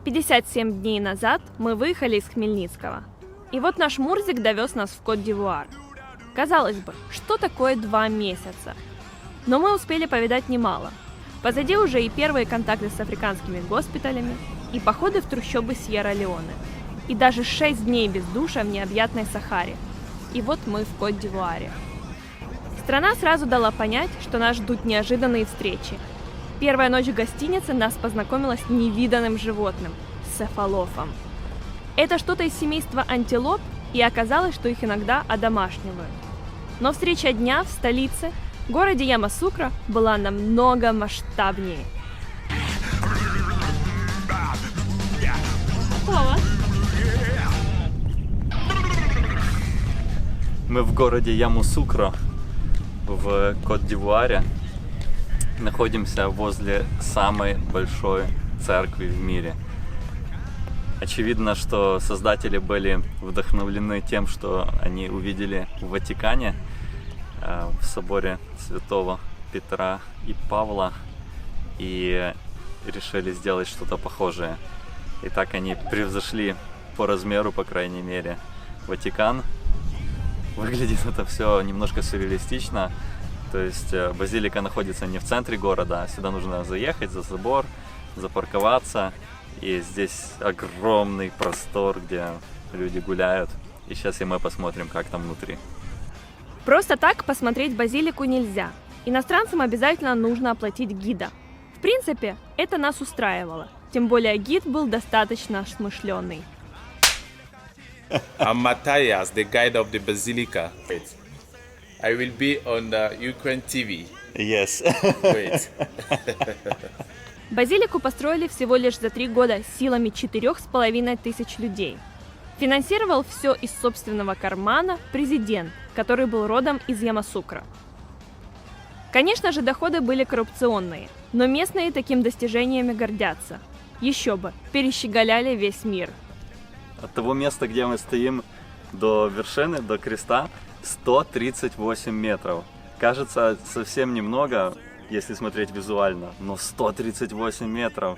57 дней назад мы выехали из Хмельницкого. И вот наш Мурзик довез нас в Кот-д'Ивуар. Казалось бы, что такое 2 месяца? Но мы успели повидать немало. Позади уже и первые контакты с африканскими госпиталями, и походы в трущобы Сьерра-Леоне, и даже 6 дней без душа в необъятной Сахаре. И вот мы в Кот-д'Ивуаре. Страна сразу дала понять, что нас ждут неожиданные встречи. Первая ночь в гостинице нас познакомила с невиданным животным – цефалофом. Это что-то из семейства антилоп, и оказалось, что их иногда одомашнивают. Но встреча дня в столице, городе Ямасукра, была намного масштабнее. Мы в городе Ямасукра в Кот-д'Ивуаре. Находимся возле самой большой церкви в мире. Очевидно, что создатели были вдохновлены тем, что они увидели в Ватикане, в соборе святого Петра и Павла, и решили сделать что-то похожее. И так они превзошли по размеру, по крайней мере, Ватикан. Выглядит это все немножко сюрреалистично. То есть базилика находится не в центре города, а сюда нужно заехать за забор, запарковаться. И здесь огромный простор, где люди гуляют. И сейчас и мы посмотрим, как там внутри. Просто так посмотреть базилику нельзя. Иностранцам обязательно нужно оплатить гида. В принципе, это нас устраивало. Тем более гид был достаточно смышленый. I'm Matthias, the guide of the Basilica. Wait. I will be on the Ukraine TV. Yes. Wait. Базилику построили всего лишь за 3 года силами 4500 людей. Финансировал все из собственного кармана президент, который был родом из Ямасукра. Конечно же, доходы были коррупционные, но местные таким достижениями гордятся. Еще бы, перещеголяли весь мир. От того места, где мы стоим, до вершины, до креста, 138 метров. Кажется, совсем немного, если смотреть визуально, но 138 метров.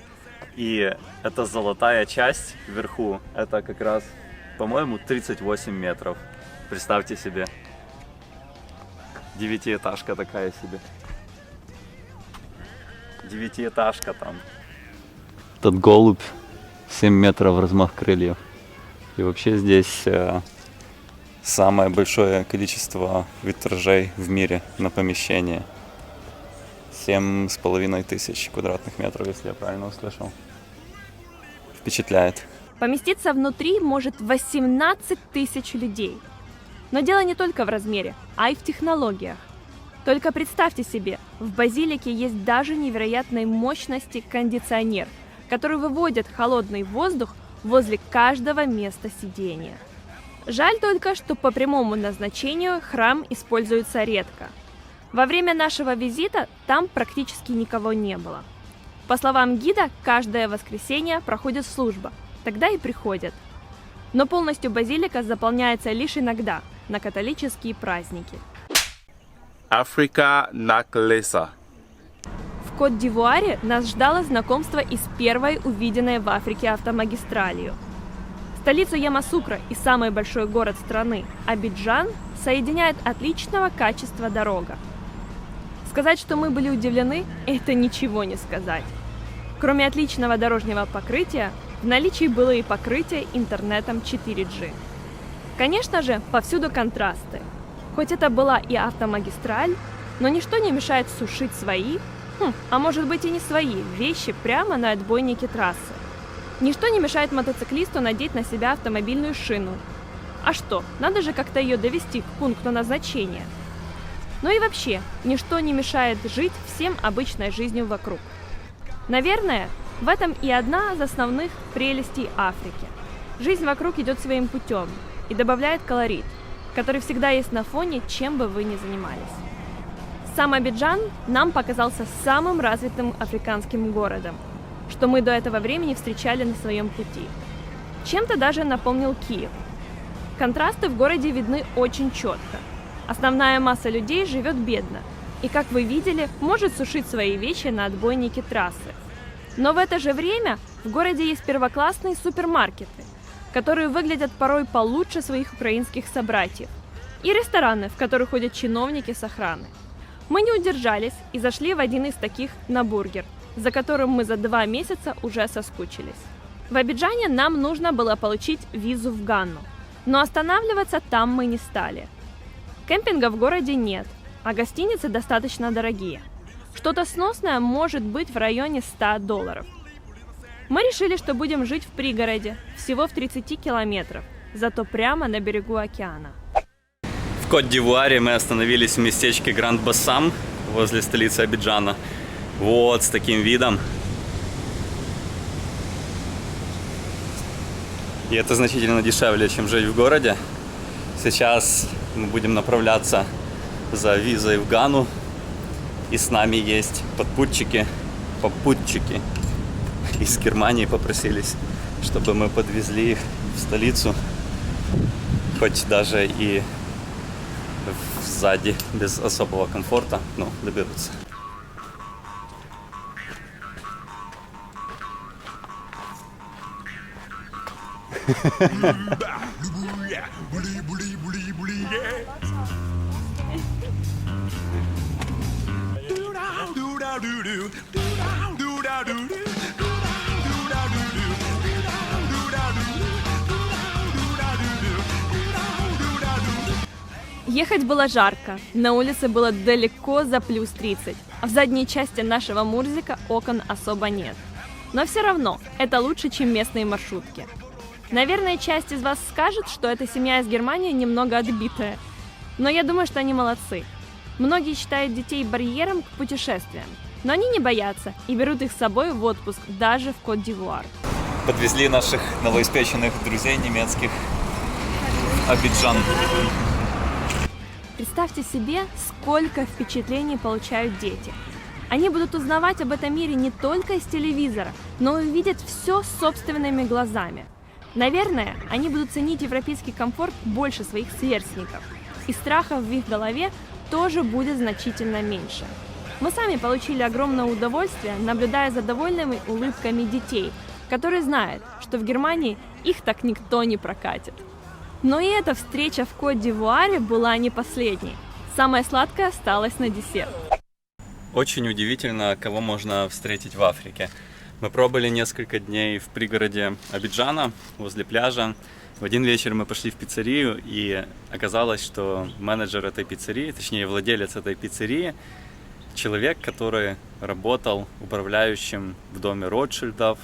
И эта золотая часть вверху, это как раз, по-моему, 38 метров. Представьте себе. 9-этажка такая себе. 9-этажка там. Этот голубь, 7 метров размах крыльев. И вообще здесь самое большое количество витражей в мире на помещение. 7500 квадратных метров, если я правильно услышал. Впечатляет. Поместиться внутри может 18 тысяч людей. Но дело не только в размере, а и в технологиях. Только представьте себе, в базилике есть даже невероятной мощности кондиционер, который выводит холодный воздух возле каждого места сидения. Жаль только, что по прямому назначению храм используется редко. Во время нашего визита там практически никого не было. По словам гида, каждое воскресенье проходит служба, тогда и приходят. Но полностью базилика заполняется лишь иногда, на католические праздники. Africa Naklesa. В Кот-д'Ивуаре нас ждало знакомство и с первой увиденной в Африке автомагистралью. Столицу Ямасукра и самый большой город страны, Абиджан, соединяет отличного качества дорога. Сказать, что мы были удивлены, это ничего не сказать. Кроме отличного дорожного покрытия, в наличии было и покрытие интернетом 4G. Конечно же, повсюду контрасты. Хоть это была и автомагистраль, но ничто не мешает сушить свои, а может быть и не свои, вещи прямо на отбойнике трассы. Ничто не мешает мотоциклисту надеть на себя автомобильную шину. А что, надо же как-то ее довести к пункту назначения. Ну и вообще, ничто не мешает жить всем обычной жизнью вокруг. Наверное, в этом и одна из основных прелестей Африки. Жизнь вокруг идет своим путем и добавляет колорит, который всегда есть на фоне, чем бы вы ни занимались. Сам Абиджан нам показался самым развитым африканским городом, что мы до этого времени встречали на своем пути. Чем-то даже напомнил Киев. Контрасты в городе видны очень четко. Основная масса людей живет бедно. и, как вы видели, может сушить свои вещи на отбойнике трассы. Но в это же время в городе есть первоклассные супермаркеты, которые выглядят порой получше своих украинских собратьев, и рестораны, в которых ходят чиновники с охраны. Мы не удержались и зашли в один из таких на бургер, за которым мы за 2 месяца уже соскучились. В Абиджане нам нужно было получить визу в Ганну, но останавливаться там мы не стали. Кемпинга в городе нет, а гостиницы достаточно дорогие. Что-то сносное может быть в районе $100. Мы решили, что будем жить в пригороде, всего в 30 километров, зато прямо на берегу океана. В Кот-д'Ивуаре мы остановились в местечке Гранд-Бассам, возле столицы Абиджана. Вот, с таким видом. И это значительно дешевле, чем жить в городе. Сейчас мы будем направляться за визой в Ганну. И с нами есть попутчики из Германии попросились, чтобы мы подвезли их в столицу. Хоть даже и сзади, без особого комфорта, но доберутся. Ехать было жарко, на улице было далеко за плюс 30, а в задней части нашего Мурзика окон особо нет. Но все равно, это лучше, чем местные маршрутки. Наверное, часть из вас скажет, что эта семья из Германии немного отбитая, но я думаю, что они молодцы. Многие считают детей барьером к путешествиям, но они не боятся и берут их с собой в отпуск, даже в Кот-д'Ивуар. Подвезли наших новоиспеченных друзей немецких в Абиджан. Представьте себе, сколько впечатлений получают дети. Они будут узнавать об этом мире не только из телевизора, но и увидят все собственными глазами. Наверное, они будут ценить европейский комфорт больше своих сверстников, и страхов в их голове тоже будет значительно меньше. Мы сами получили огромное удовольствие, наблюдая за довольными улыбками детей, которые знают, что в Германии их так никто не прокатит. Но и эта встреча в Кот-д'Ивуаре была не последней. Самое сладкое осталось на десерт. Очень удивительно, кого можно встретить в Африке. Мы пробыли несколько дней в пригороде Абиджана, возле пляжа. В один вечер мы пошли в пиццерию, и оказалось, что менеджер этой пиццерии, точнее владелец этой пиццерии, человек, который работал управляющим в доме Ротшильдов,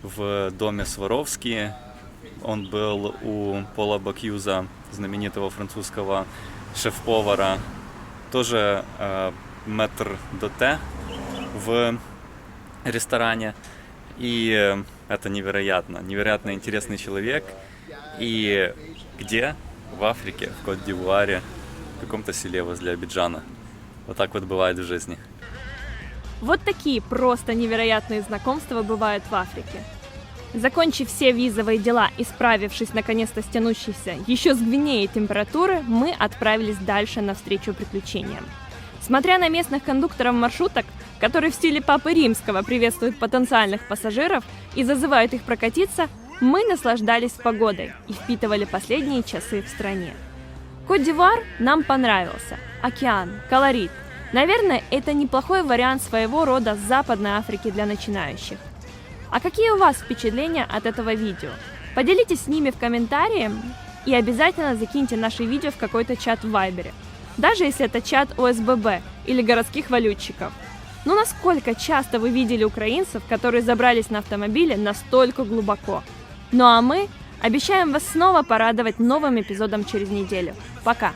в доме Сваровски. Он был у Пола Бакьюза, знаменитого французского шеф-повара, тоже метр-доте в ресторане. И это невероятно интересный человек. И где? В Африке, в Кот-д'Ивуаре, в каком-то селе возле Абиджана. Вот так вот бывает в жизни. Вот такие просто невероятные знакомства бывают в Африке. Закончив все визовые дела и справившись наконец-то с тянущейся еще с Гвинеей температуры, мы отправились дальше навстречу приключениям. Смотря на местных кондукторов маршруток, которые в стиле Папы Римского приветствуют потенциальных пассажиров и зазывают их прокатиться, мы наслаждались погодой и впитывали последние часы в стране. Кот-д'Ивуар нам понравился. Океан, колорит. Наверное, это неплохой вариант своего рода Западной Африки для начинающих. А какие у вас впечатления от этого видео? Поделитесь с ними в комментариях и обязательно закиньте наши видео в какой-то чат в Вайбере. Даже если это чат ОСББ или городских валютчиков. Ну насколько часто вы видели украинцев, которые забрались на автомобиле настолько глубоко? Ну а мы обещаем вас снова порадовать новым эпизодом через неделю. Пока!